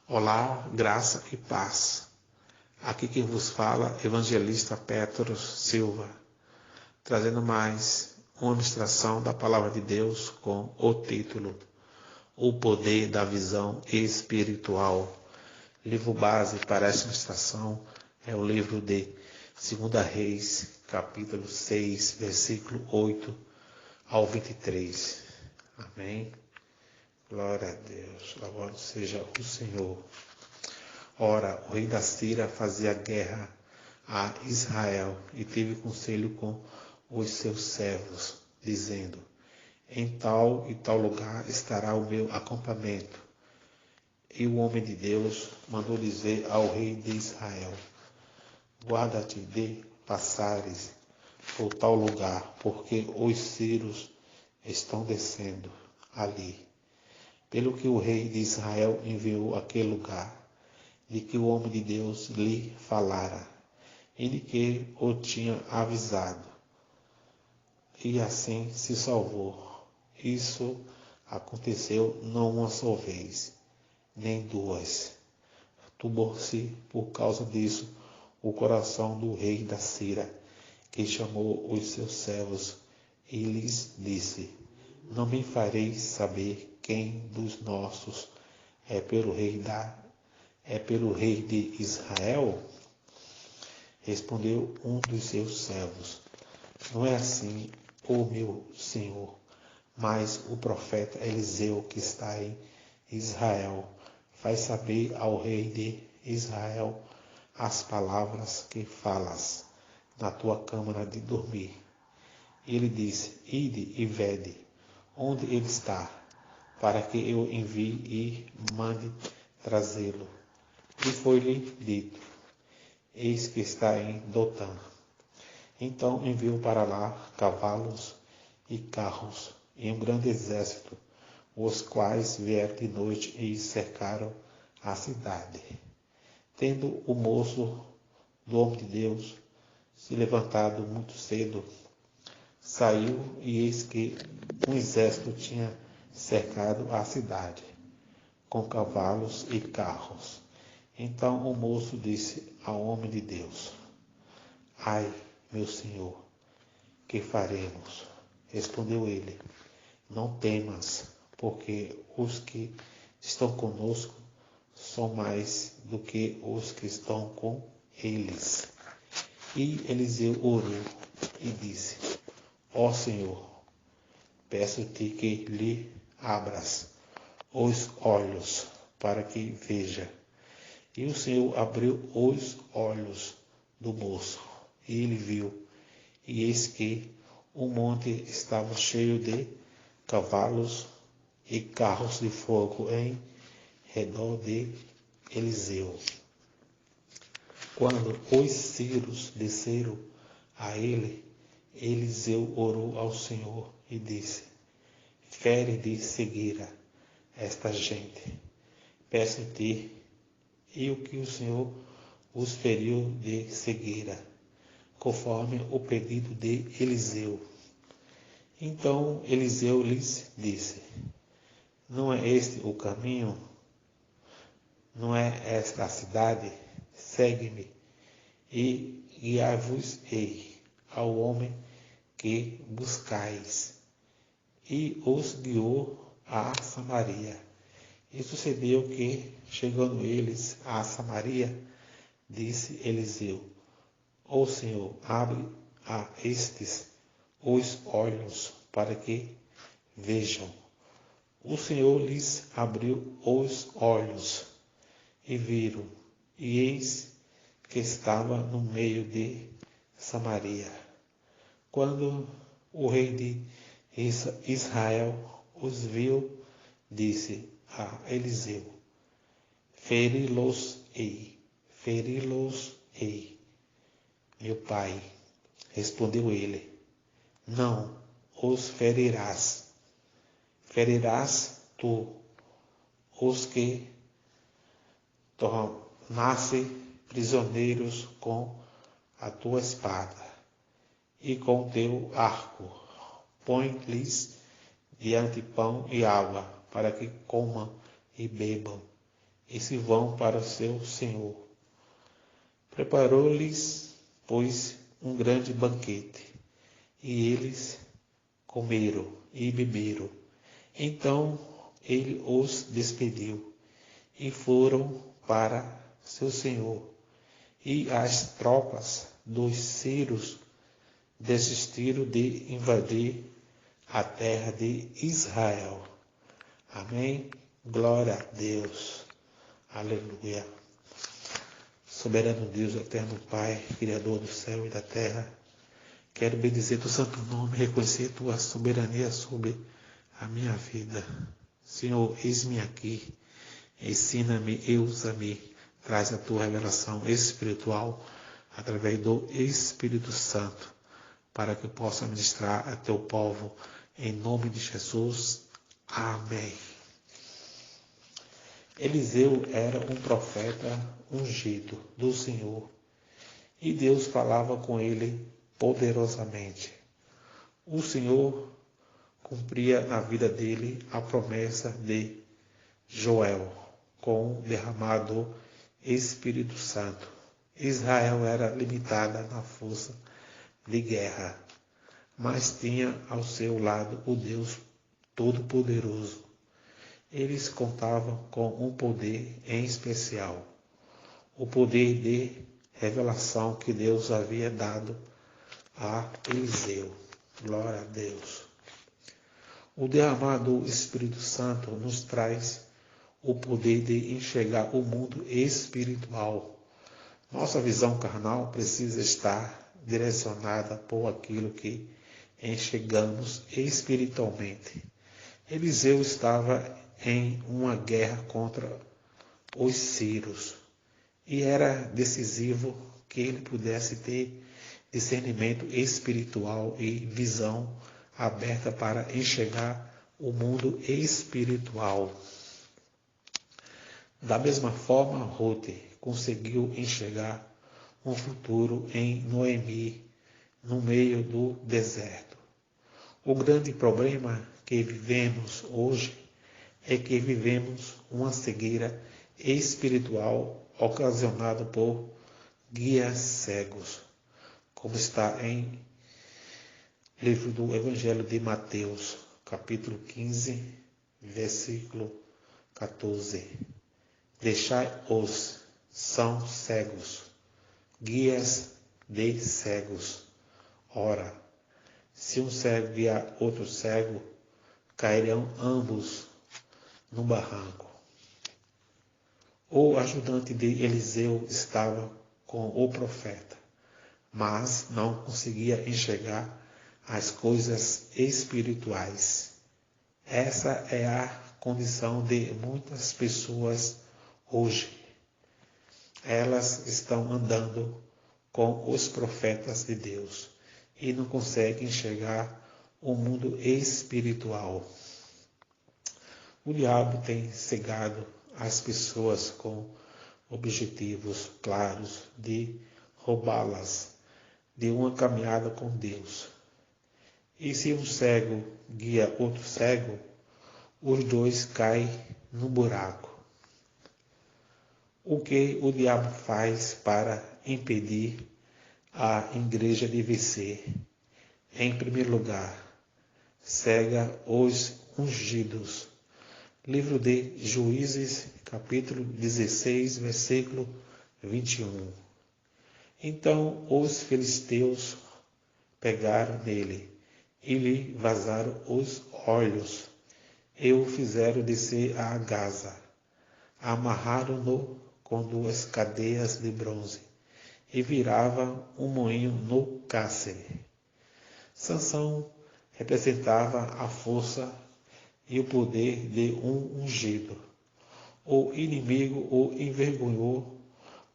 Olá, graça e paz. Aqui quem vos fala, evangelista Petros Silva, trazendo mais uma ministração da Palavra de Deus com o título O Poder da Visão Espiritual. Livro base para esta ministração é o livro de 2 Reis, capítulo 6, versículo 8 ao 23. Amém. Glória a Deus, louvado seja o Senhor. Ora, o rei da Síria fazia guerra a Israel e teve conselho com os seus servos, dizendo: em tal e tal lugar estará o meu acampamento. E o homem de Deus mandou dizer ao rei de Israel: guarda-te de passares por tal lugar, porque os sírios estão descendo ali. Pelo que o rei de Israel enviou àquele lugar, de que o homem de Deus lhe falara, e de que o tinha avisado. E assim se salvou. Isso aconteceu não uma só vez, nem duas. Turbou-se por causa disso o coração do rei da Síria, que chamou os seus servos e lhes disse: não me fareis saber quem dos nossos é pelo rei de Israel? Respondeu um dos seus servos: não é assim, ó meu senhor, mas o profeta Eliseu, que está em Israel, faz saber ao rei de Israel as palavras que falas na tua câmara de dormir. Ele disse: ide e vede onde ele está, para que eu envie e mande trazê-lo. E foi-lhe dito: eis que está em Dotã. Então enviou para lá cavalos e carros e um grande exército, os quais vieram de noite e cercaram a cidade. Tendo o moço do homem de Deus se levantado muito cedo, saiu, e eis que um exército tinha cercado a cidade, com cavalos e carros. Então o moço disse ao homem de Deus: ai, meu senhor, que faremos? Respondeu ele: não temas, porque os que estão conosco são mais do que os que estão com eles. E Eliseu orou e disse: ó Senhor, peço-te que lhe abras os olhos para que veja. E o Senhor abriu os olhos do moço, e ele viu, e eis que o monte estava cheio de cavalos e carros de fogo em redor de Eliseu. Quando os sírios desceram a ele, Eliseu orou ao Senhor e disse: fere de cegueira esta gente, peço-te. E o que o Senhor os feriu de cegueira, conforme o pedido de Eliseu. Então Eliseu lhes disse: não é este o caminho? Não é esta a cidade? Segue-me, e guiar-vos-ei ao homem que buscais. E os guiou a Samaria. E sucedeu que, chegando eles a Samaria, disse Eliseu: ó Senhor, abre a estes os olhos para que vejam. O Senhor lhes abriu os olhos e viram, e eis que estava no meio de Samaria. Quando o rei de Israel os viu, disse a Eliseu: feri-los-ei. Meu pai, respondeu ele, não os ferirás. Ferirás tu os que tornasse prisioneiros com a tua espada e com teu arco. Põe-lhes diante pão e água, para que comam e bebam, e se vão para o seu senhor. Preparou-lhes, pois, um grande banquete, e eles comeram e beberam. Então ele os despediu, e foram para seu senhor. E as tropas dos sírios desistiram de invadir a terra de Israel. Amém? Glória a Deus. Aleluia. Soberano Deus, eterno Pai, Criador do céu e da terra, quero bendizer teu santo nome, reconhecer tua soberania sobre a minha vida. Senhor, eis-me aqui, ensina-me e usa-me, traz a tua revelação espiritual através do Espírito Santo, para que eu possa ministrar a teu povo, em nome de Jesus. Amém. Eliseu era um profeta ungido do Senhor, e Deus falava com ele poderosamente. O Senhor cumpria na vida dele a promessa de Joel, com o derramado Espírito Santo. Israel era limitada na força de guerra, mas tinha ao seu lado o Deus Todo-Poderoso. Eles contavam com um poder em especial, o poder de revelação que Deus havia dado a Eliseu. Glória a Deus. O derramar do Espírito Santo nos traz o poder de enxergar o mundo espiritual. Nossa visão carnal precisa estar direcionada por aquilo que enxergamos espiritualmente. Eliseu estava em uma guerra contra os sírios, e era decisivo que ele pudesse ter discernimento espiritual e visão aberta para enxergar o mundo espiritual. Da mesma forma, Ruth conseguiu enxergar um futuro em Noemi, no meio do deserto. O grande problema que vivemos hoje é que vivemos uma cegueira espiritual ocasionada por guias cegos, como está em livro do Evangelho de Mateus, capítulo 15, versículo 14. Deixai-os, são cegos, guias de cegos. Ora, se um cego guiar outro cego, cairão ambos no barranco. O ajudante de Eliseu estava com o profeta, mas não conseguia enxergar as coisas espirituais. Essa é a condição de muitas pessoas hoje. Elas estão andando com os profetas de Deus e não conseguem enxergar o mundo espiritual. O diabo tem cegado as pessoas com objetivos claros de roubá-las de uma caminhada com Deus. E se um cego guia outro cego, os dois caem no buraco. O que o diabo faz para impedir a igreja de vencer? Em primeiro lugar, cega os ungidos. Livro de Juízes, capítulo 16, versículo 21. Então os filisteus pegaram nele e lhe vazaram os olhos, e o fizeram descer a Gaza. Amarraram-no com 2 cadeias de bronze, e virava um moinho no cárcere. Sansão representava a força e o poder de um ungido. O inimigo o envergonhou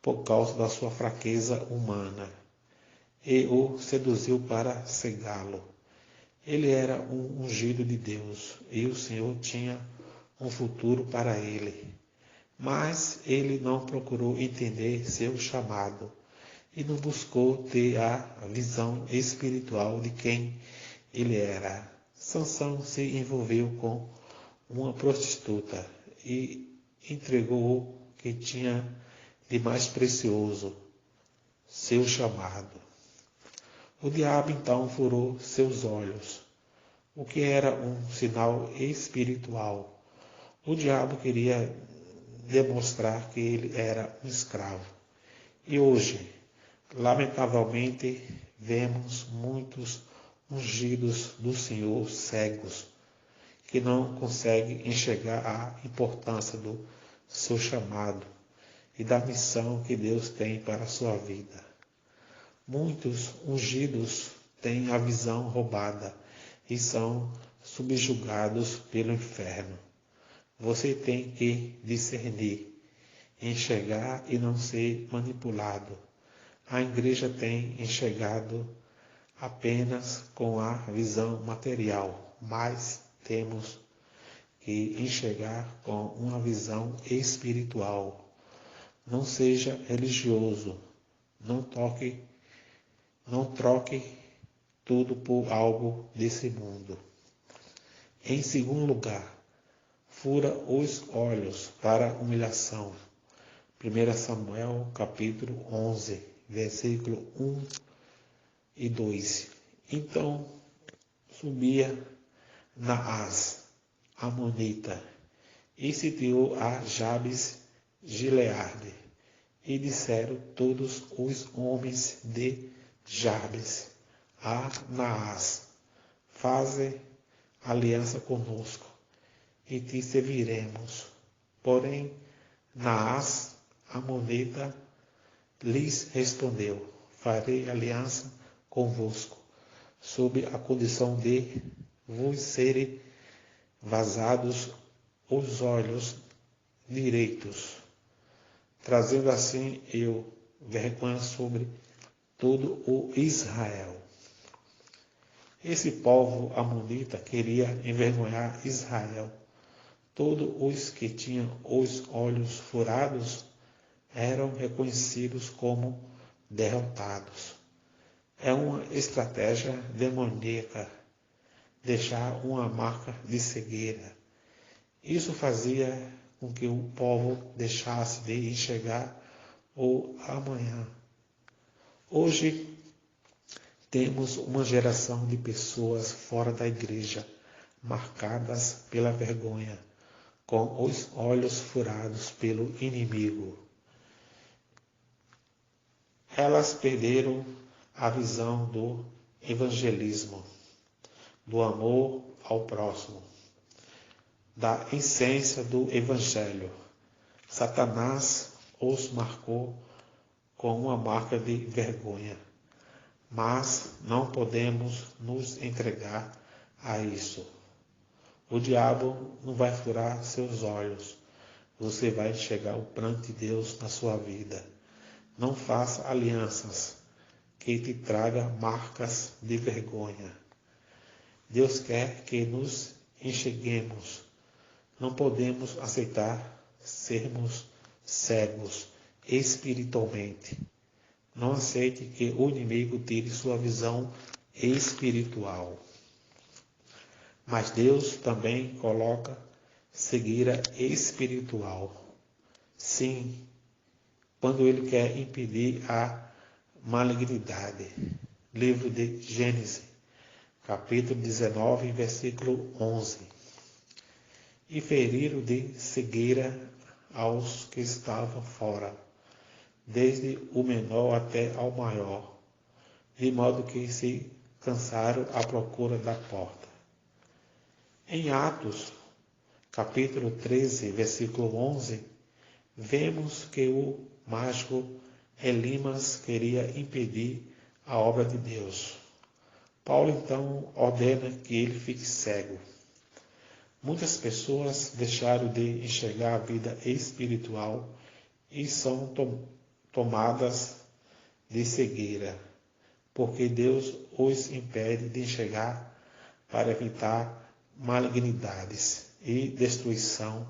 por causa da sua fraqueza humana e o seduziu para cegá-lo. Ele era um ungido de Deus e o Senhor tinha um futuro para ele. Mas ele não procurou entender seu chamado e não buscou ter a visão espiritual de quem ele era. Sansão se envolveu com uma prostituta e entregou que tinha de mais precioso, seu chamado. O diabo então furou seus olhos, o que era um sinal espiritual. O diabo queria demonstrar que ele era um escravo. E hoje, lamentavelmente, vemos muitos ungidos do Senhor cegos, que não conseguem enxergar a importância do seu chamado e da missão que Deus tem para a sua vida. Muitos ungidos têm a visão roubada e são subjugados pelo inferno. Você tem que discernir, enxergar e não ser manipulado. A igreja tem enxergado apenas com a visão material, mas temos que enxergar com uma visão espiritual. Não seja religioso, não troque tudo por algo desse mundo. Em segundo lugar, fura os olhos para a humilhação. 1 Samuel capítulo 11, versículo 1 e 2. Então subia Naás, amonita, e sitiou a Jabes Gileade. E disseram todos os homens de Jabes a Naás: faze aliança conosco, e te serviremos. Porém, Naás, amonita, lhes respondeu: farei aliança convosco, sob a condição de vos serem vazados os olhos direitos, trazendo assim eu vergonha sobre todo o Israel. Esse povo amonita queria envergonhar Israel. Todos os que tinham os olhos furados eram reconhecidos como derrotados. É uma estratégia demoníaca deixar uma marca de cegueira. Isso fazia com que o povo deixasse de enxergar o amanhã. Hoje temos uma geração de pessoas fora da igreja, marcadas pela vergonha, com os olhos furados pelo inimigo. Elas perderam a visão do evangelismo, do amor ao próximo, da essência do evangelho. Satanás os marcou com uma marca de vergonha, mas não podemos nos entregar a isso. O diabo não vai furar seus olhos. Você vai enxergar o plano de Deus na sua vida. Não faça alianças que te tragam marcas de vergonha. Deus quer que nos enxerguemos. Não podemos aceitar sermos cegos espiritualmente. Não aceite que o inimigo tire sua visão espiritual. Mas Deus também coloca cegueira espiritual. Sim, quando Ele quer impedir a malignidade. Livro de Gênesis, capítulo 19, versículo 11. E feriram de cegueira aos que estavam fora, desde o menor até ao maior, de modo que se cansaram à procura da porta. Em Atos, capítulo 13, versículo 11, vemos que o mágico Elimas queria impedir a obra de Deus. Paulo então ordena que ele fique cego. Muitas pessoas deixaram de enxergar a vida espiritual e são tomadas de cegueira, porque Deus os impede de enxergar para evitar malignidades e destruição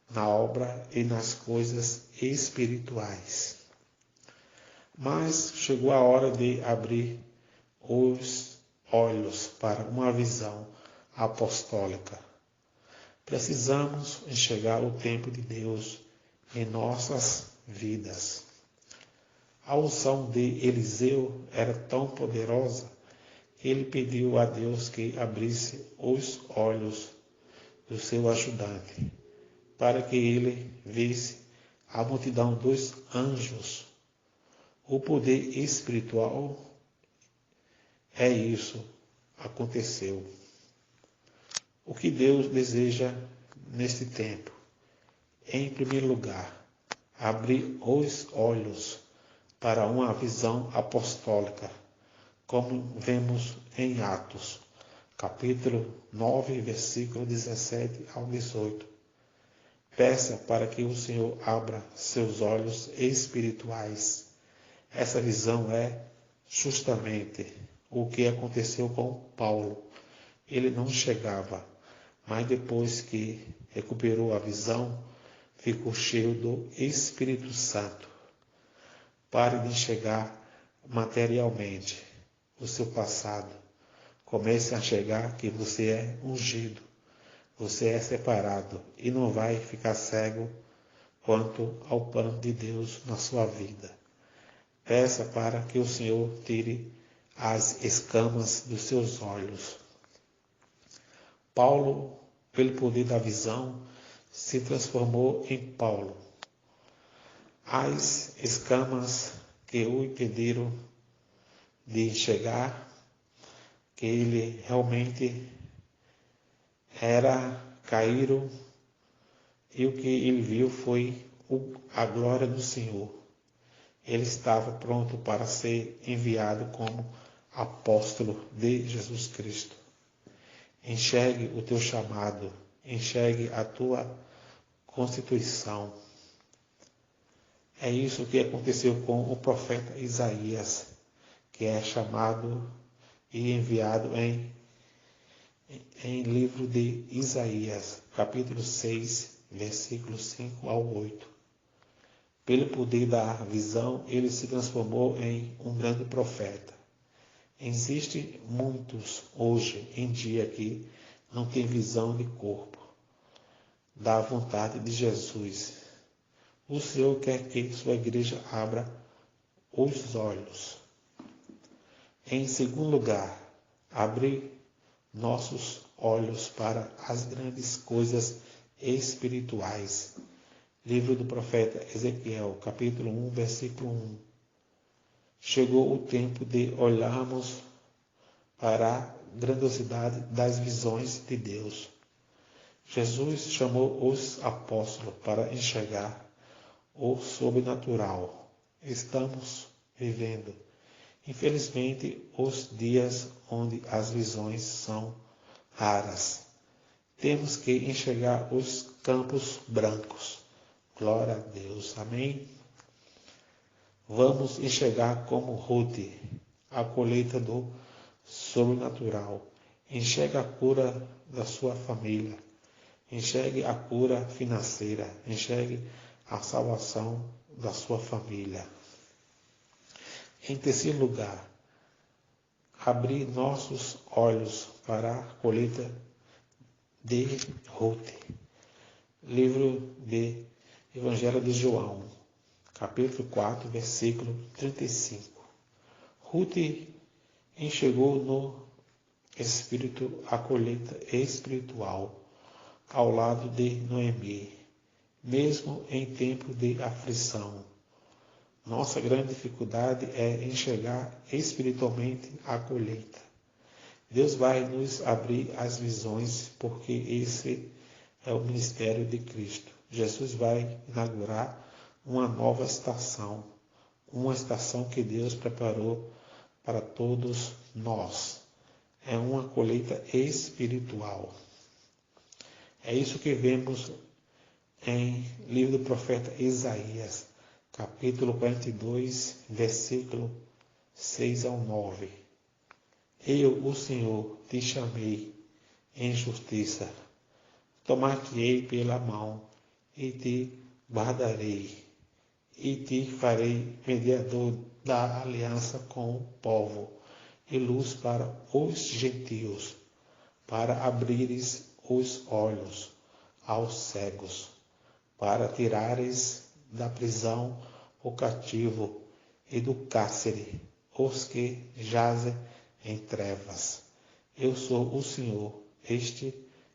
na obra e nas coisas espirituais. Mas chegou a hora de abrir os olhos para uma visão apostólica. Precisamos enxergar o tempo de Deus em nossas vidas. A unção de Eliseu era tão poderosa que ele pediu a Deus que abrisse os olhos do seu ajudante, para que ele visse a multidão dos anjos. O poder espiritual é isso, aconteceu. O que Deus deseja neste tempo? Em primeiro lugar, abrir os olhos para uma visão apostólica, como vemos em Atos, capítulo 9, versículo 17 ao 18. Peça para que o Senhor abra seus olhos espirituais. Essa visão é justamente o que aconteceu com Paulo. Ele não enxergava, mas depois que recuperou a visão, ficou cheio do Espírito Santo. Pare de enxergar materialmente o seu passado. Comece a enxergar que você é ungido, você é separado e não vai ficar cego quanto ao plano de Deus na sua vida. Peça para que o Senhor tire as escamas dos seus olhos. Paulo, pelo poder da visão, se transformou em Paulo. As escamas que o impediram de enxergar que ele realmente era caíram, e o que ele viu foi a glória do Senhor. Ele estava pronto para ser enviado como apóstolo de Jesus Cristo. Enxergue o teu chamado, enxergue a tua constituição. É isso que aconteceu com o profeta Isaías, que é chamado e enviado em livro de Isaías, capítulo 6, versículos 5 ao 8. Pelo poder da visão, ele se transformou em um grande profeta. Existem muitos hoje em dia que não têm visão de corpo, da vontade de Jesus. O Senhor quer que sua igreja abra os olhos. Em segundo lugar, abrir nossos olhos para as grandes coisas espirituais. Livro do profeta Ezequiel, capítulo 1, versículo 1. Chegou o tempo de olharmos para a grandiosidade das visões de Deus. Jesus chamou os apóstolos para enxergar o sobrenatural. Estamos vivendo, infelizmente, os dias onde as visões são raras. Temos que enxergar os campos brancos. Glória a Deus. Amém? Vamos enxergar como Ruth a colheita do sobrenatural. Enxergue a cura da sua família. Enxergue a cura financeira. Enxergue a salvação da sua família. Em terceiro lugar, abrir nossos olhos para a colheita de Ruth. Livro de Evangelho de João, capítulo 4, versículo 35. Ruth enxergou no Espírito a colheita espiritual ao lado de Noemi, mesmo em tempo de aflição. Nossa grande dificuldade é enxergar espiritualmente a colheita. Deus vai nos abrir as visões, porque esse é o ministério de Cristo. Jesus vai inaugurar uma nova estação, uma estação que Deus preparou para todos nós. É uma colheita espiritual. É isso que vemos em livro do profeta Isaías, capítulo 42, versículo 6 ao 9. Eu, o Senhor, te chamei em justiça, tomar-te-ei pela mão e te guardarei, e te farei mediador da aliança com o povo, e luz para os gentios, para abrires os olhos aos cegos, para tirares da prisão o cativo e do cárcere os que jazem em trevas. Eu sou o Senhor, este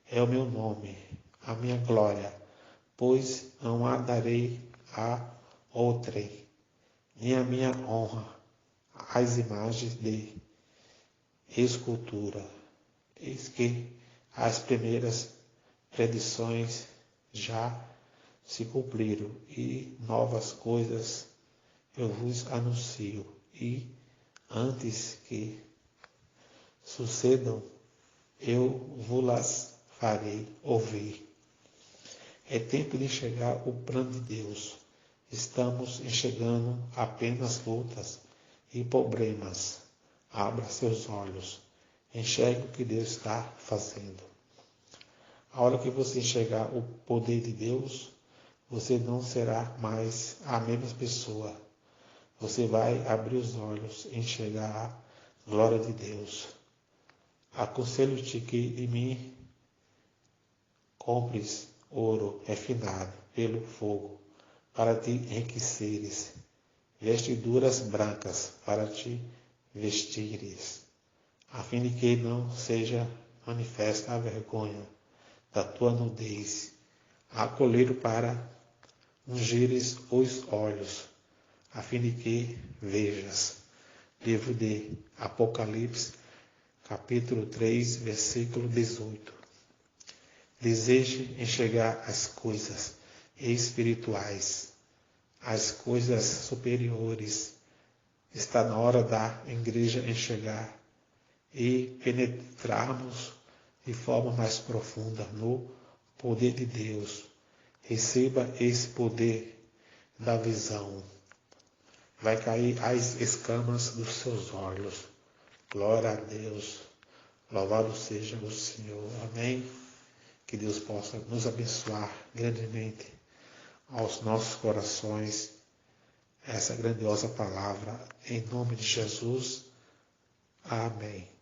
é o meu nome, a minha glória, pois não a darei a outrem, nem a minha honra às imagens de escultura. Eis que as primeiras predições já se cumpriram, e novas coisas eu vos anuncio, e antes que sucedam, eu vos-las farei ouvir. É tempo de enxergar o plano de Deus. Estamos enxergando apenas lutas e problemas. Abra seus olhos. Enxergue o que Deus está fazendo. A hora que você enxergar o poder de Deus, você não será mais a mesma pessoa. Você vai abrir os olhos e enxergar a glória de Deus. Aconselho-te que de mim compres ouro refinado pelo fogo, para te enriqueceres, vestiduras brancas para te vestires, a fim de que não seja manifesta a vergonha da tua nudez, a colírio para ungires os olhos, a fim de que vejas. Livro de Apocalipse, capítulo 3, versículo 18. Deseje enxergar as coisas espirituais, as coisas superiores. Está na hora da igreja enxergar e penetrarmos de forma mais profunda no poder de Deus. Receba esse poder da visão. Vai cair as escamas dos seus olhos. Glória a Deus. Louvado seja o Senhor. Amém. Que Deus possa nos abençoar grandemente aos nossos corações essa grandiosa palavra. Em nome de Jesus. Amém.